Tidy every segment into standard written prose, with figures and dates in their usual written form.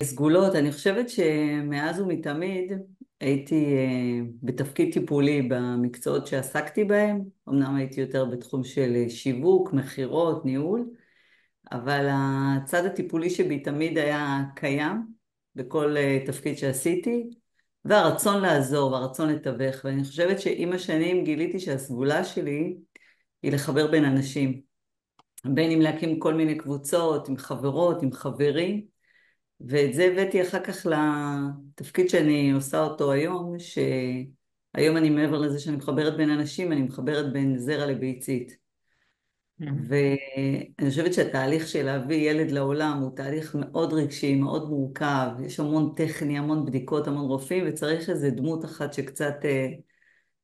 סגולות, אני חושבת שמאז ומתמיד הייתי בתפקיד טיפולי במקצועות שעסקתי בהם. אמנם הייתי יותר בתחום של שיווק, מכירות, ניהול, אבל הצד הטיפולי שבי תמיד היה קיים בכל תפקיד שעשיתי, והרצון לעזור והרצון לתווך. ואני חושבת שעם השנים גיליתי שהסגולה שלי היא לחבר בין אנשים, בין אם להקים כל מיני קבוצות עם חברות, עם חברים, ואת זה הבאתי אחר כך לתפקיד שאני עושה אותו היום, שהיום אני מעבר לזה שאני מחברת בין אנשים, אני מחברת בין זרע לביצית. Mhm. ואני חושבת שהתהליך של להביא ילד לעולם הוא תהליך מאוד רגשי, מאוד מורכב, יש המון טכני, המון בדיקות, המון רופאים, וצריך איזו דמות אחת שקצת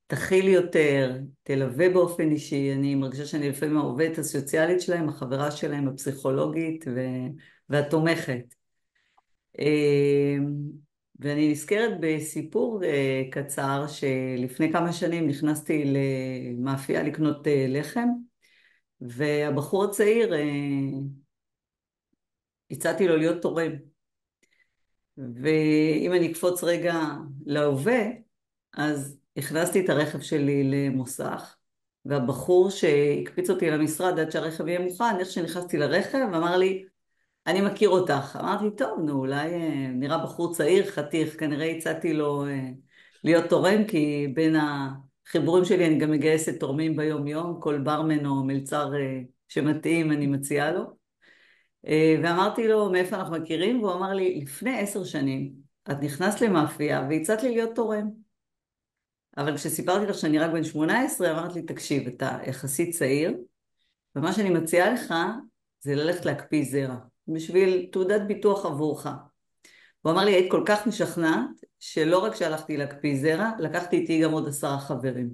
תכיל יותר, תלווה באופן אישי. אני מרגישה שאני לפעמים העובדת הסוציאלית שלהם, החברה שלהם, הפסיכולוגית והתומכת. ואני נזכרת בסיפור קצר שלפני כמה שנים נכנסתי למאפייה לקנות לחם, והבחור הצעיר, הצעתי לו להיות תורם. ואם אני אקפוץ רגע להווה, אז הכנסתי את הרכב שלי למוסך, והבחור שהקפיץ אותי למשרד עד שהרכב יהיה מוכן, איך שנכנסתי לרכב, אמר לי, אני מכיר אותך. אמרתי, טוב, נו, אולי נראה בחור צעיר, חתיך, כנראה הצעתי לו להיות תורם, כי בין החיבורים שלי אני גם מגייסת תורמים ביום יום, כל ברמן או מלצר שמתאים אני מציעה לו. ואמרתי לו, מאיפה אנחנו מכירים? והוא אמר לי, לפני 10 שנים את נכנסת למאפייה והצעת לי להיות תורם. אבל כשסיפרתי לך שאני רק בן 18, אמרת לי, תקשיב, אתה יחסית צעיר, ומה שאני מציעה לך זה ללכת להקפיא זרע, בשביל תעודת ביטוח עבורך. הוא אמר לי, היית כל כך משכנעת, שלא רק שהלכתי להקפיא זרע, לקחתי איתי גם עוד 10 חברים.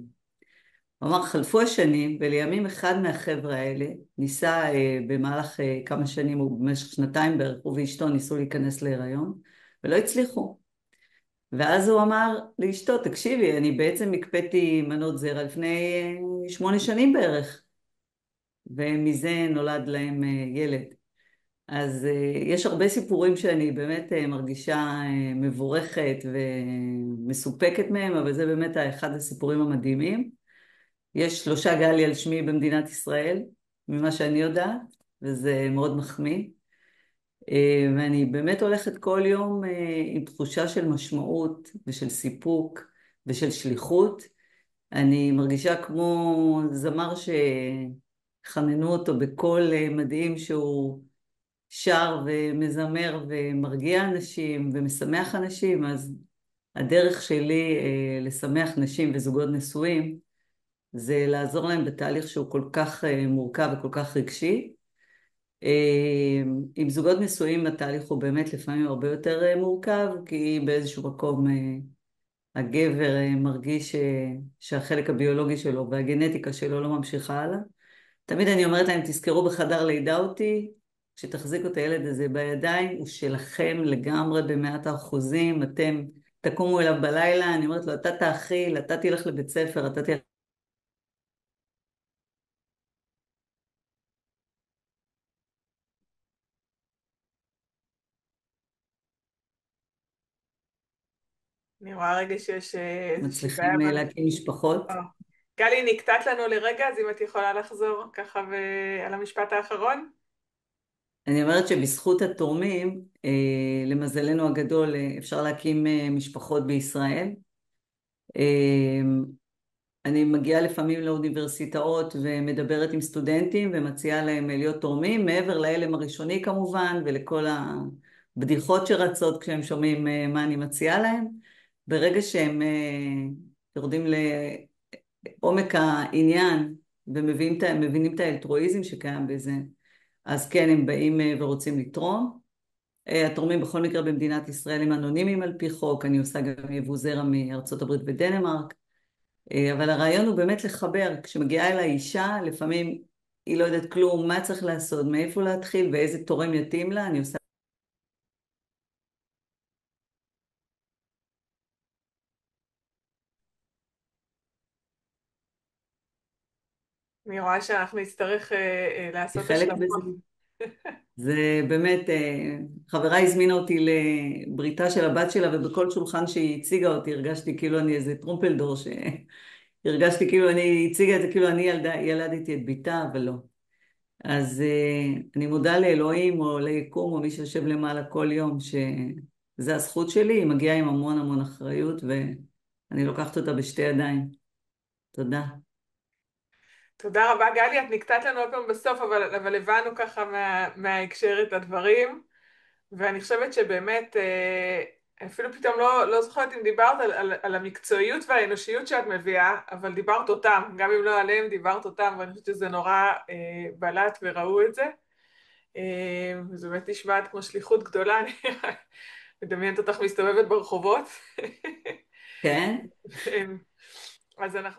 הוא אמר, חלפו השנים, ולימים אחד מהחבר'ה האלה ניסה במהלך כמה שנים, או במשך שנתיים בערך, הוא ואשתו ניסו להיכנס להיריון, ולא הצליחו. ואז הוא אמר לאשתו, תקשיבי, אני בעצם הקפאתי מנות זרע לפני 8 שנים בערך, ומזה נולד להם ילד. אז יש הרבה סיפורים שאני באמת מרגישה מבורכת ומסופקת מהם, אבל זה באמת אחד הסיפורים המדהימים. יש 3 גלי על שמי במדינת ישראל, ממה שאני יודעת, וזה מאוד מחמיא. ואני באמת הולכת כל יום עם תחושה של משמעות ושל סיפוק ושל שליחות. אני מרגישה כמו זמר שחננו אותו בקול מדהים, שהוא שר ומזמר ומרגיע אנשים ומשמח אנשים. אז הדרך שלי לשמח נשים וזוגות נשואים זה לעזור להם בתהליך שהוא כל כך מורכב וכל כך רגשי. עם זוגות נשואים התהליך הוא באמת לפעמים הרבה יותר מורכב, כי באיזשהו מקום הגבר מרגיש שהחלק הביולוגי שלו והגנטיקה שלו לא ממשיכה הלאה. תמיד אני אומרת להם, תזכרו בחדר לידה אותי, שתחזיקו את הילד הזה בידיים, הוא שלכם לגמרי ב100%. אתם תקומו אליו בלילה, אני אומרת לו, אתה תאכיל, אתה תלך לבית ספר, אתה תלך. אני רואה רגע שיש איזושהי בעיה. מצליחים להקים משפחות. או, גלי, נקטעת לנו לרגע, אז אם את יכולה לחזור ככה על המשפט האחרון. אני אומרת שבזכות התורמים, למזלנו הגדול, אפשר להקים משפחות בישראל. אה, אני מגיעה לפעמים לאוניברסיטאות ומדברת עם סטודנטים ומציעה להם להיות תורמים, מעבר להלם הראשוני כמובן, ולכל הבדיחות שרצות כשהם שומעים מה אני מציעה להם. ברגע שהם יורדים לעומק העניין ומבינים את האלטרואיזם שקיים בזה, אז כן, הם באים ורוצים לתרום. התורמים בכל מקרה במדינת ישראל הם אנונימיים על פי חוק, אני עושה גם יבוא זרע מארצות הברית ודנמרק, אבל הרעיון הוא באמת לחבר. כשמגיעה אליי אישה, לפעמים היא לא יודעת כלום, מה צריך לעשות, מאיפה להתחיל ואיזה תורם יתאים לה, אני עושה. אני רואה שאנחנו נצטרך לעשות חלק בזה. השלמות. זה באמת, חברה הזמינה אותי לבריתה של הבת שלה, ובכל שולחן שהיא הציגה אותי הרגשתי כאילו אני איזה טרומפלדור, שהרגשתי כאילו אני הציגה את זה כאילו אני ילדתי את ביתה, אבל לא. אז אני מודה לאלוהים או ליקום או מי שיושב למעלה כל יום, שזה הזכות שלי, היא מגיעה עם המון המון אחריות, ואני לוקחת אותה בשתי ידיים. תודה. תודה רבה, גלי. את נקטעת לנו עוד פעם בסוף, אבל הבנו ככה מההקשר את הדברים. ואני חושבת שבאמת, אפילו פתאום לא זוכרת אם דיברת על המקצועיות והאנושיות שאת מביאה, אבל דיברת אותם, גם אם לא עליהם, דיברת אותם, ואני חושבת שזה נורא בלט וראו את זה. זה באמת נשמעת כמו שליחות גדולה, אני מדמיינת אותך מסתובבת ברחובות. כן? אז אנחנו